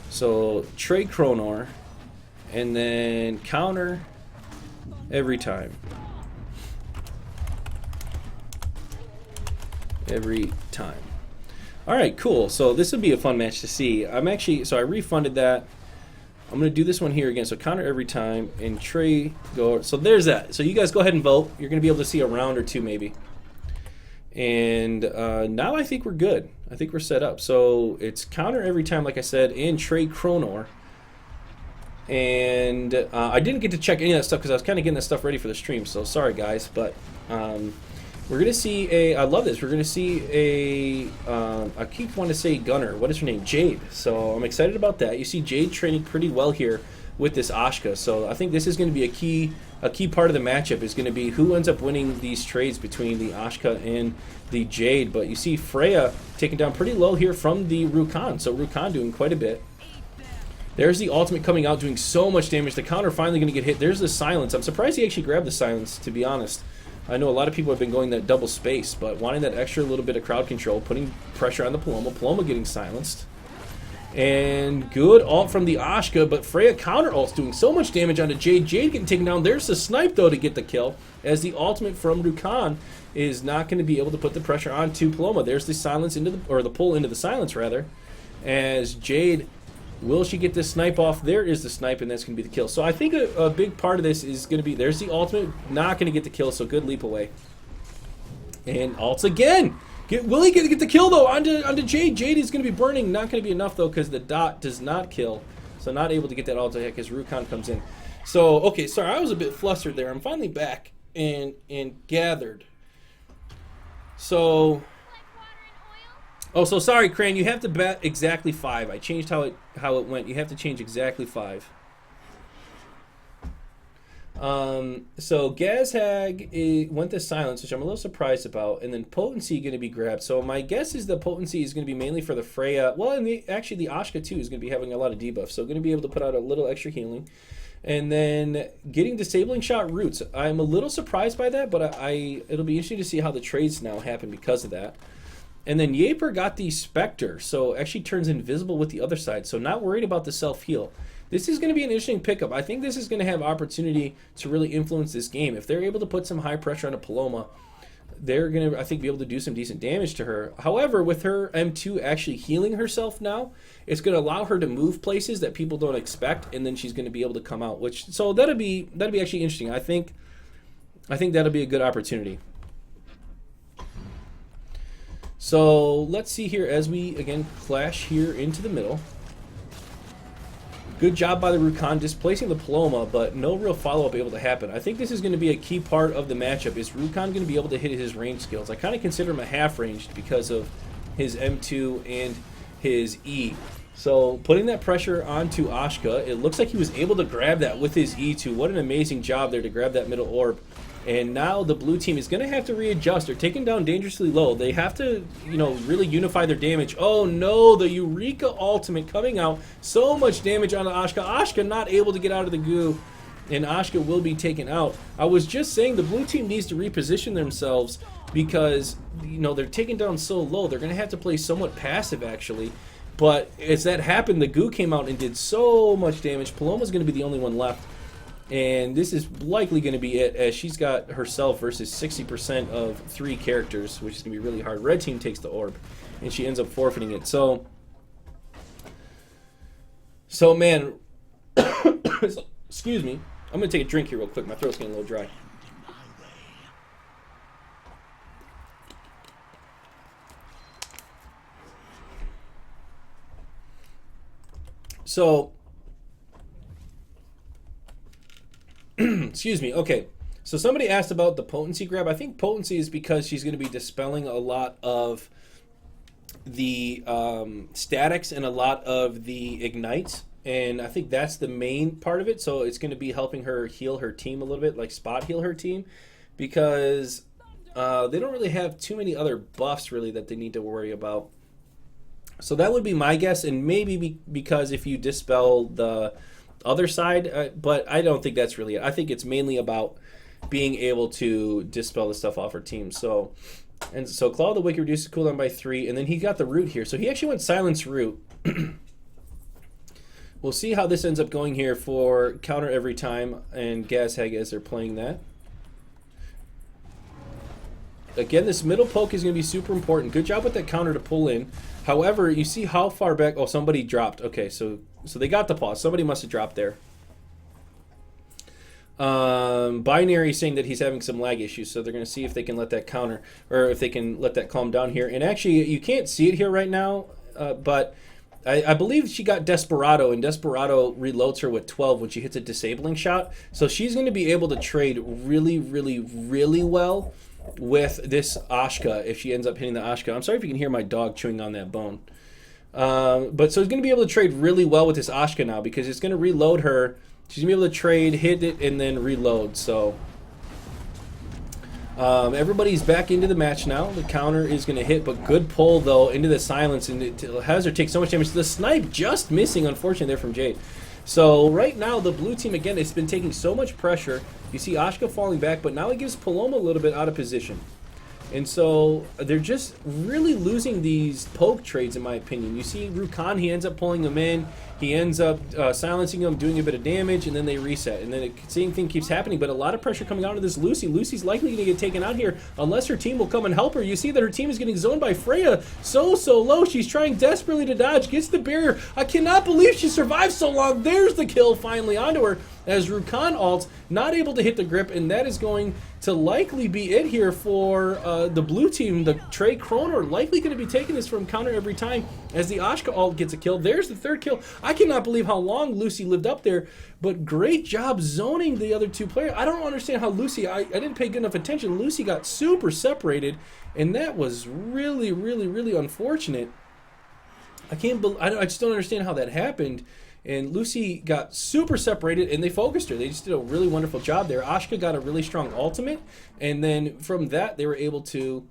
So trade Chronor, and then counter every time. Every time. All right, cool. So this would be a fun match to see. So I refunded that. I'm going to do this one here again. So counter every time and Trey go. So there's that. So you guys go ahead and vote. You're going to be able to see a round or two maybe. And now I think we're good. I think we're set up. So it's counter every time, like I said, and Trey Chronor. And I didn't get to check any of that stuff because I was kind of getting that stuff ready for the stream. So sorry, guys. But we're going to see a... I love this. We're going to see a... I keep wanting to say Gunner. What is her name? Jade. So I'm excited about that. You see Jade training pretty well here with this Ashka. So I think this is going to be a key part of the matchup is going to be who ends up winning these trades between the Ashka and the Jade. But you see Freya taken down pretty low here from the Ru Khan. So Ru Khan doing quite a bit. There's the ultimate coming out doing so much damage. The counter finally going to get hit. There's the silence. I'm surprised he actually grabbed the silence, to be honest. I know a lot of people have been going that double space, but wanting that extra little bit of crowd control, putting pressure on the Poloma. Poloma getting silenced. And good ult from the Ashka, but Freya counter ult's doing so much damage onto Jade. Jade getting taken down. There's the snipe, though, to get the kill, as the ultimate from Ru Khan is not going to be able to put the pressure onto Poloma. There's the silence into the, or the pull into the silence, rather, as Jade... Will she get this snipe off? There is the snipe, and that's going to be the kill. So I think a big part of this is going to be, there's the ultimate, not going to get the kill, so good leap away. And ults again. Will he get the kill, though, onto Jade? Jade is going to be burning. Not going to be enough, though, because the dot does not kill. So not able to get that ult ahead because Ru Khan comes in. So, okay, sorry, I was a bit flustered there. I'm finally back and gathered. So... Oh, so sorry, Crane. You have to bet exactly 5. I changed how it went. You have to change exactly 5. So Gazhag went to silence, which I'm a little surprised about, and then potency going to be grabbed. So my guess is the potency is going to be mainly for the Freya. Well, and actually the Ashka too is going to be having a lot of debuff, so going to be able to put out a little extra healing. And then getting disabling shot roots. I'm a little surprised by that, but it'll be interesting to see how the trades now happen because of that. And then Yaper got the Spectre, so actually turns invisible with the other side. So not worried about the self-heal. This is going to be an interesting pickup. I think this is going to have opportunity to really influence this game. If they're able to put some high pressure on a Poloma, they're going to, I think, be able to do some decent damage to her. However, with her M2 actually healing herself now, it's going to allow her to move places that people don't expect, and then she's going to be able to come out. So that'll be actually interesting. I think that'll be a good opportunity. So let's see here as we again clash here into the middle. Good job by the Ru Khan displacing the Poloma, but no real follow-up able to happen. I think this is going to be a key part of the matchup. Is Ru Khan going to be able to hit his range skills? I kind of consider him a half-ranged because of his M2 and his E. So putting that pressure onto Ashka, it looks like he was able to grab that with his E2. What an amazing job there to grab that middle orb. And now the blue team is going to have to readjust. They're taking down dangerously low. They have to, really unify their damage. Oh no, the Eureka ultimate coming out. So much damage on Ashka. Ashka not able to get out of the goo. And Ashka will be taken out. I was just saying the blue team needs to reposition themselves because, they're taken down so low. They're going to have to play somewhat passive, actually. But as that happened, the goo came out and did so much damage. Paloma's going to be the only one left. And this is likely going to be it, as she's got herself versus 60% of 3 characters, which is going to be really hard. Red team takes the orb, and she ends up forfeiting it. So man, excuse me. I'm going to take a drink here real quick. My throat's getting a little dry. So... excuse me. Okay, so somebody asked about the potency grab. I think potency is because she's going to be dispelling a lot of the statics and a lot of the ignites, and I think that's the main part of it. So it's going to be helping her heal her team a little bit, like spot heal her team, because they don't really have too many other buffs really that they need to worry about. So that would be my guess, and maybe because if you dispel the other side, but I don't think that's really it. I think it's mainly about being able to dispel the stuff off her team. So Claw the Wicked reduces cooldown by 3, and then he got the root here. So he actually went silence root. We'll see how this ends up going here for counter every time and Gazhag as they're playing that. Again, this middle poke is going to be super important. Good job with that counter to pull in. However, you see how far back... Oh, somebody dropped. Okay, so they got the pause. Somebody must have dropped there. Binary saying that he's having some lag issues, so they're going to see if they can let that counter, or if they can let that calm down here. And actually, you can't see it here right now, but I believe she got Desperado, and Desperado reloads her with 12 when she hits a disabling shot. So she's going to be able to trade really, really, really well with this Ashka if she ends up hitting the Ashka. I'm sorry if you can hear my dog chewing on that bone. But so it's going to be able to trade really well with this Ashka now, because it's going to reload her. She's going to be able to trade, hit it, and then reload. So everybody's back into the match now. The counter is going to hit, but good pull, though, into the silence. And it has her take so much damage. The snipe just missing, unfortunately, there from Jade. So right now, the blue team, again, it's been taking so much pressure. You see Ashka falling back, but now it gives Poloma a little bit out of position. And so they're just really losing these poke trades, in my opinion. You see Ru Khan, he ends up pulling them in. He ends up silencing them, doing a bit of damage, and then they reset. And then the same thing keeps happening, but a lot of pressure coming out of this Lucie. Lucie's likely going to get taken out here unless her team will come and help her. You see that her team is getting zoned by Freya so low. She's trying desperately to dodge, gets the barrier. I cannot believe she survived so long. There's the kill finally onto her as Ru Khan ults, not able to hit the grip, and that is going to likely be it here for the blue team. The Trey Kroner likely going to be taking this from counter every time as the Ashka ult gets a kill. There's the third kill. I cannot believe how long Lucie lived up there, but great job zoning the other two players. I don't understand how Lucie, I didn't pay good enough attention. Lucie got super separated, and that was really, really, really unfortunate. I just don't understand how that happened. And Lucie got super separated, and they focused her. They just did a really wonderful job there. Ashka got a really strong ultimate, and then from that, they were able to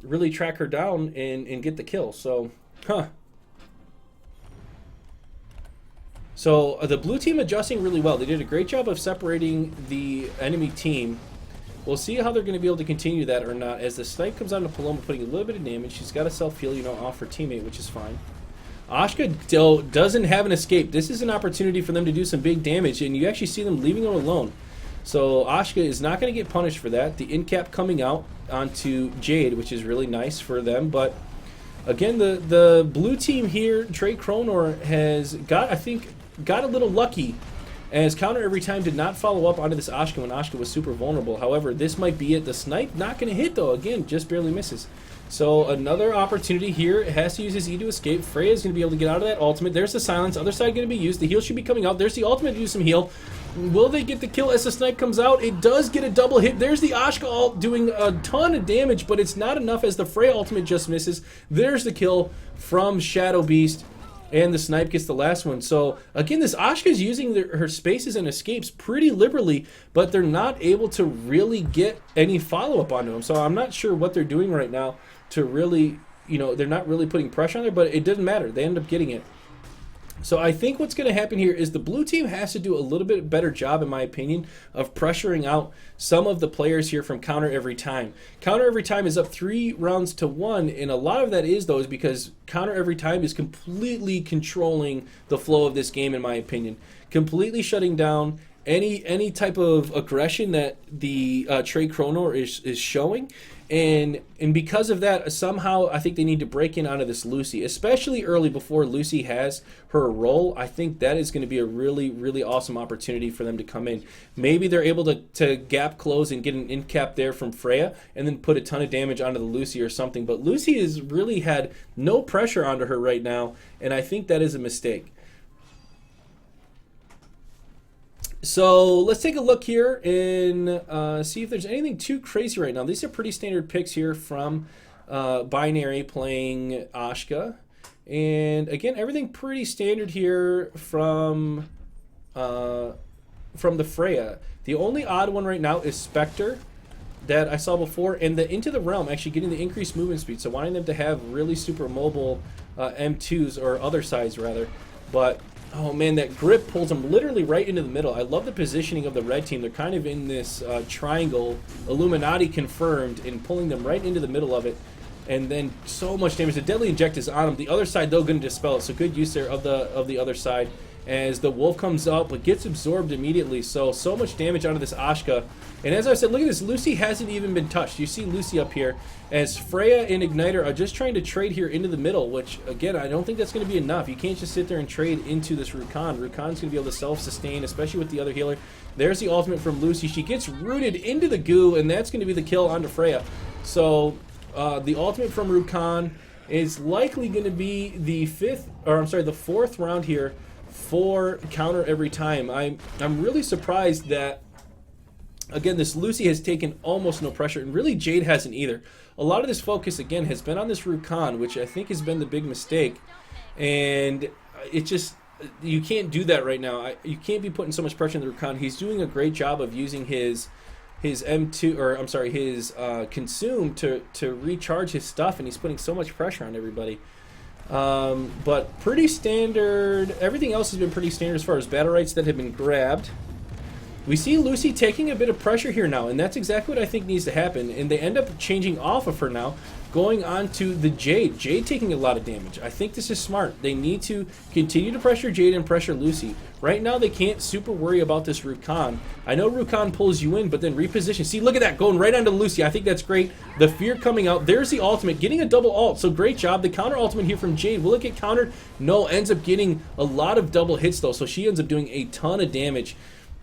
really track her down and get the kill. So, So the blue team adjusting really well. They did a great job of separating the enemy team. We'll see how they're going to be able to continue that or not. As the snipe comes on to Poloma, putting a little bit of damage. She's got a self-heal, off her teammate, which is fine. Ashka doesn't have an escape. This is an opportunity for them to do some big damage, and you actually see them leaving her alone. So Ashka is not going to get punished for that. The in cap coming out onto Jade, which is really nice for them. But again, the blue team here, Trey Kroner, has got a little lucky, as counter every time did not follow up onto this Ashka when Ashka was super vulnerable. However, this might be it. The snipe not going to hit, though. Again, just barely misses. So another opportunity here. It has to use his E to escape. Freya is going to be able to get out of that ultimate. There's the silence. Other side going to be used. The heal should be coming out. There's the ultimate to do some heal. Will they get the kill as the snipe comes out? It does get a double hit. There's the Ashka ult doing a ton of damage, but it's not enough as the Freya ultimate just misses. There's the kill from Shadow Beast, and the snipe gets the last one. So again, this Ashka is using her spaces and escapes pretty liberally, but they're not able to really get any follow-up onto him. So I'm not sure what they're doing right now to really, they're not really putting pressure on there, but it doesn't matter. They end up getting it. So I think what's going to happen here is the blue team has to do a little bit better job, in my opinion, of pressuring out some of the players here from counter every time. Counter every time is up 3 rounds to 1, and a lot of that is because counter every time is completely controlling the flow of this game, in my opinion. Completely shutting down any type of aggression that the Trey Kroner is showing. And because of that, somehow I think they need to break in onto this Lucie, especially early before Lucie has her role. I think that is going to be a really, really awesome opportunity for them to come in. Maybe they're able to gap close and get an in cap there from Freya and then put a ton of damage onto the Lucie or something. But Lucie has really had no pressure onto her right now, and I think that is a mistake. So let's take a look here and see if there's anything too crazy right now. These are pretty standard picks here from Binary playing Ashka. And again, everything pretty standard here from the Freya. The only odd one right now is Spectre that I saw before, and the Into the Realm actually getting the increased movement speed. So wanting them to have really super mobile M2s, or other sides rather. But oh man, that grip pulls them literally right into the middle. I love the positioning of the red team. They're kind of in this triangle, Illuminati confirmed, and pulling them right into the middle of it. And then so much damage. The Deadly Inject is on them. The other side, though, going to dispel it. So good use there of the other side. as the wolf comes up, but gets absorbed immediately. So much damage out of this Ashka. And as I said, look at this. Lucie hasn't even been touched. You see Lucie up here as Freya and Igniter are just trying to trade here into the middle, which, again, I don't think that's going to be enough. You can't just sit there and trade into this Ru Khan. Ru Khan's going to be able to self-sustain, especially with the other healer. There's the ultimate from Lucie. She gets rooted into the goo, and that's going to be the kill onto Freya. So the ultimate from Ru Khan is likely going to be the fourth round here for counter every time. I'm really surprised that, again, this Lucie has taken almost no pressure, and really Jade hasn't either. A lot of this focus, again, has been on this Ru Khan, which I think has been the big mistake. And it just, you can't do that right now. You can't be putting so much pressure on the Ru Khan. He's doing a great job of using his M2, or I'm sorry, his consume to recharge his stuff, and he's putting so much pressure on everybody. But pretty standard. Everything else has been pretty standard as far as Battlerites that have been grabbed. We see Lucie taking a bit of pressure here now, and that's exactly what I think needs to happen. And they end up changing off of her now, going on to the Jade. Jade taking a lot of damage. I think this is smart. They need to continue to pressure Jade and pressure Lucie. Right now, they can't super worry about this Ru Khan. I know Ru Khan pulls you in, but then reposition. See, look at that, going right onto Lucie. I think that's great. The fear coming out. There's the ultimate, getting a double ult. So great job. The counter ultimate here from Jade. Will it get countered? No, ends up getting a lot of double hits, though. So she ends up doing a ton of damage.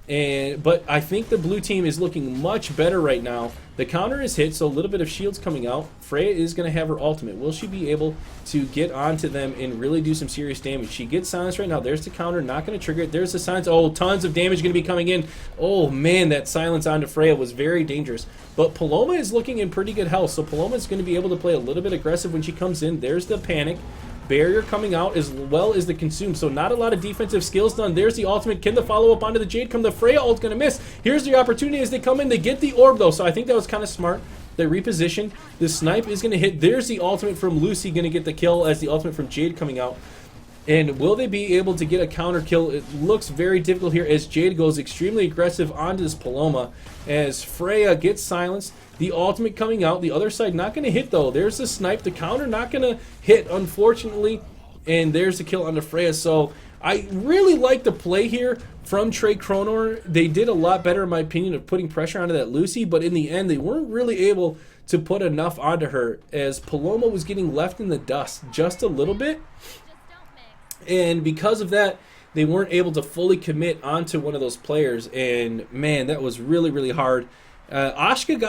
But I think the blue team is looking much better right now. The counter is hit, so a little bit of shields coming out. Freya is going to have her ultimate. Will she be able to get onto them and really do some serious damage? She gets silenced right now. There's the counter, not going to trigger it. There's the silence. Oh, tons of damage going to be coming in. Oh, man, that silence onto Freya was very dangerous. But Poloma is looking in pretty good health, so Poloma is going to be able to play a little bit aggressive when she comes in. There's the panic. Barrier coming out as well as the consume, so not a lot of defensive skills done. There's the ultimate. Can the follow-up onto the Jade come? The Freya ult going to miss. Here's the opportunity as they come in. They get the orb, though, so I think that was kind of smart. They reposition. The snipe is going to hit. There's the ultimate from Lucie going to get the kill as the ultimate from Jade coming out. And will they be able to get a counter kill? It looks very difficult here as Jade goes extremely aggressive onto this Poloma as Freya gets silenced. The ultimate coming out. The other side not going to hit, though. There's the snipe. The counter not going to hit, unfortunately. And there's the kill onto Freya. So I really like the play here from Trey Kronor. They did a lot better, in my opinion, of putting pressure onto that Lucie. But in the end, they weren't really able to put enough onto her as Poloma was getting left in the dust just a little bit. And because of that, they weren't able to fully commit onto one of those players. And, man, that was really, really hard. Ashka got